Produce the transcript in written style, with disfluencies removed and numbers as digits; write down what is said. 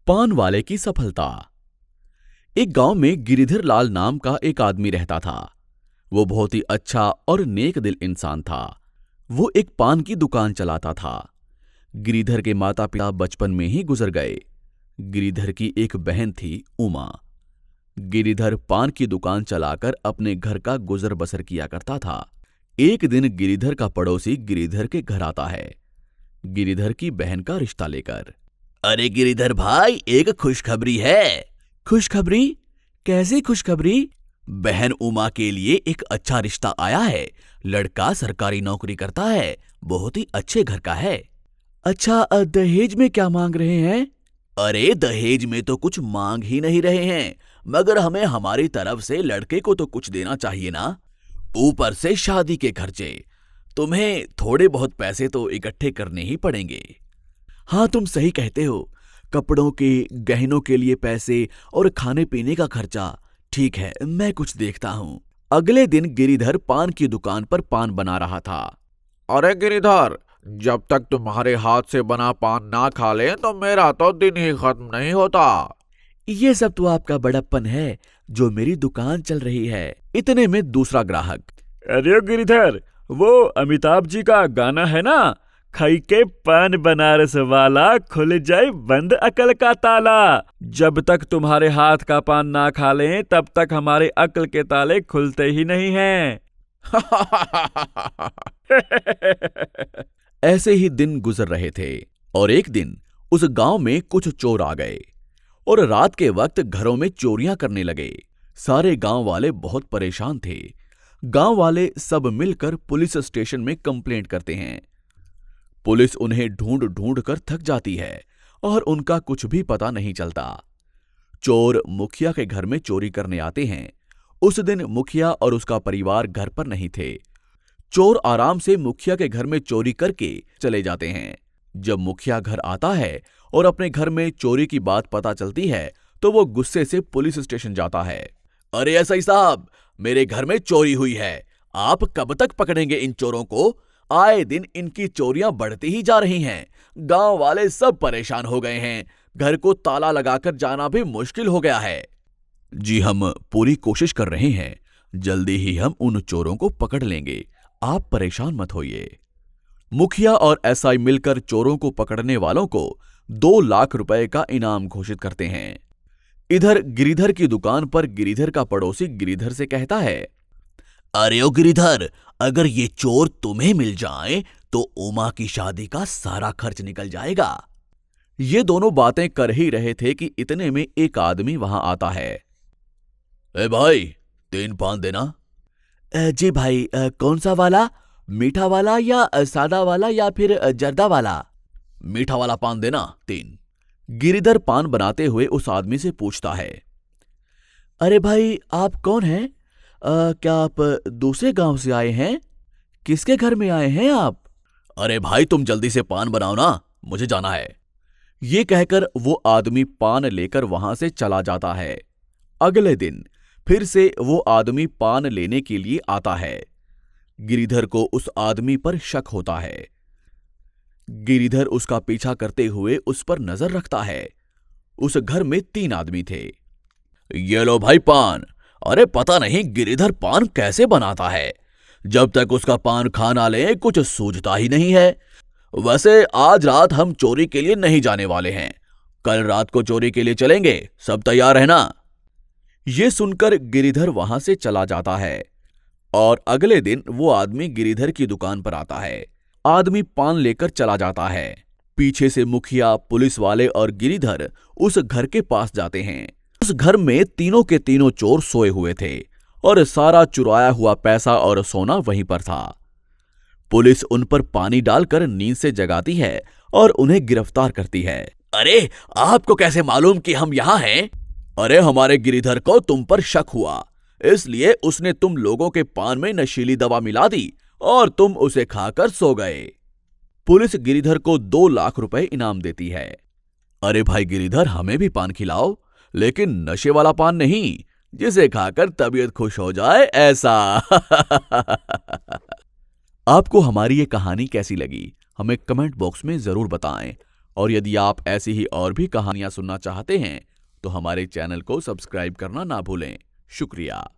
पान वाले की सफलता। एक गांव में गिरिधर लाल नाम का एक आदमी रहता था। वो बहुत ही अच्छा और नेक दिल इंसान था। वो एक पान की दुकान चलाता था। गिरिधर के माता पिता बचपन में ही गुजर गए। गिरिधर की एक बहन थी उमा। गिरिधर पान की दुकान चलाकर अपने घर का गुजर बसर किया करता था। एक दिन गिरिधर का पड़ोसी गिरिधर के घर आता है, गिरिधर की बहन का रिश्ता लेकर। अरे गिरिधर भाई, एक खुशखबरी है। खुशखबरी? कैसी खुशखबरी? बहन उमा के लिए एक अच्छा रिश्ता आया है। लड़का सरकारी नौकरी करता है, बहुत ही अच्छे घर का है। अच्छा, दहेज में क्या मांग रहे हैं? अरे दहेज में तो कुछ मांग ही नहीं रहे हैं, मगर हमें हमारी तरफ से लड़के को तो कुछ देना चाहिए ना। ऊपर से शादी के खर्चे, तुम्हें थोड़े बहुत पैसे तो इकट्ठे करने ही पड़ेंगे। हाँ, तुम सही कहते हो। कपड़ों के, गहनों के लिए पैसे और खाने पीने का खर्चा। ठीक है, मैं कुछ देखता हूँ। अगले दिन गिरिधर पान की दुकान पर पान बना रहा था। अरे गिरिधर, जब तक तुम्हारे हाथ से बना पान ना खा ले तो मेरा तो दिन ही खत्म नहीं होता। ये सब तो आपका बड़प्पन है जो मेरी दुकान चल रही है। इतने में दूसरा ग्राहक, अरे गिरिधर, वो अमिताभ जी का गाना है ना, खाई के पान बनारस वाला, खुल जाए बंद अकल का ताला। जब तक तुम्हारे हाथ का पान ना खा लें तब तक हमारे अकल के ताले खुलते ही नहीं हैं। ऐसे ही दिन गुजर रहे थे और एक दिन उस गांव में कुछ चोर आ गए और रात के वक्त घरों में चोरियां करने लगे। सारे गांव वाले बहुत परेशान थे। गांव वाले सब मिलकर पुलिस स्टेशन में कंप्लेंट करते हैं। पुलिस उन्हें ढूंढ ढूंढ कर थक जाती है और उनका कुछ भी पता नहीं चलता। चोर मुखिया के घर में चोरी करने आते हैं। उस दिन मुखिया और उसका परिवार घर पर नहीं थे। चोर आराम से मुखिया के घर में चोरी करके चले जाते हैं। जब मुखिया घर आता है और अपने घर में चोरी की बात पता चलती है तो वो गुस्से से पुलिस स्टेशन जाता है। अरे एसआई साहब, मेरे घर में चोरी हुई है। आप कब तक पकड़ेंगे इन चोरों को? आए दिन इनकी चोरियां बढ़ती ही जा रही हैं। गांव वाले सब परेशान हो गए हैं। घर को ताला लगाकर जाना भी मुश्किल हो गया है। जी, हम पूरी कोशिश कर रहे हैं। जल्दी ही हम उन चोरों को पकड़ लेंगे। आप परेशान मत होइए। मुखिया और एसआई मिलकर चोरों को पकड़ने वालों को 2 लाख रुपए का इनाम घोषित करते हैं। इधर गिरिधर की दुकान पर गिरिधर का पड़ोसी गिरिधर से कहता है, अरे ओ गिरिधर, अगर ये चोर तुम्हें मिल जाएं तो उमा की शादी का सारा खर्च निकल जाएगा। ये दोनों बातें कर ही रहे थे कि इतने में एक आदमी वहां आता है। ए भाई, 3 पान देना। जी भाई, कौन सा वाला? मीठा वाला या सादा वाला या फिर जर्दा वाला? मीठा वाला पान देना, 3। गिरिधर पान बनाते हुए उस आदमी से पूछता है। अरे भाई, आप कौन हैं? क्या आप दूसरे गांव से आए हैं? किसके घर में आए हैं आप? अरे भाई, तुम जल्दी से पान बनाओ ना, मुझे जाना है। ये कहकर वो आदमी पान लेकर वहां से चला जाता है। अगले दिन फिर से वो आदमी पान लेने के लिए आता है। गिरिधर को उस आदमी पर शक होता है। गिरिधर उसका पीछा करते हुए उस पर नजर रखता है। उस घर में 3 आदमी थे। ये लो भाई पान। अरे पता नहीं गिरिधर पान कैसे बनाता है। जब तक उसका पान खा ना ले कुछ सूझता ही नहीं है। वैसे आज रात हम चोरी के लिए नहीं जाने वाले हैं। कल रात को चोरी के लिए चलेंगे, सब तैयार है ना? ये सुनकर गिरिधर वहां से चला जाता है और अगले दिन वो आदमी गिरिधर की दुकान पर आता है। आदमी पान लेकर चला जाता है। पीछे से मुखिया, पुलिस वाले और गिरिधर उस घर के पास जाते हैं। उस घर में तीनों के तीनों चोर सोए हुए थे और सारा चुराया हुआ पैसा और सोना वहीं पर था। पुलिस उन पर पानी डालकर नींद से जगाती है और उन्हें गिरफ्तार करती है। अरे आपको कैसे मालूम कि हम यहाँ हैं? अरे हमारे गिरिधर को तुम पर शक हुआ, इसलिए उसने तुम लोगों के पान में नशीली दवा मिला दी और तुम उसे खाकर सो गए। पुलिस गिरिधर को 2 लाख रुपए इनाम देती है। अरे भाई गिरिधर, हमें भी पान खिलाओ, लेकिन नशे वाला पान नहीं, जिसे खाकर तबीयत खुश हो जाए ऐसा। आपको हमारी ये कहानी कैसी लगी हमें कमेंट बॉक्स में जरूर बताएं और यदि आप ऐसी ही और भी कहानियां सुनना चाहते हैं तो हमारे चैनल को सब्सक्राइब करना ना भूलें। शुक्रिया।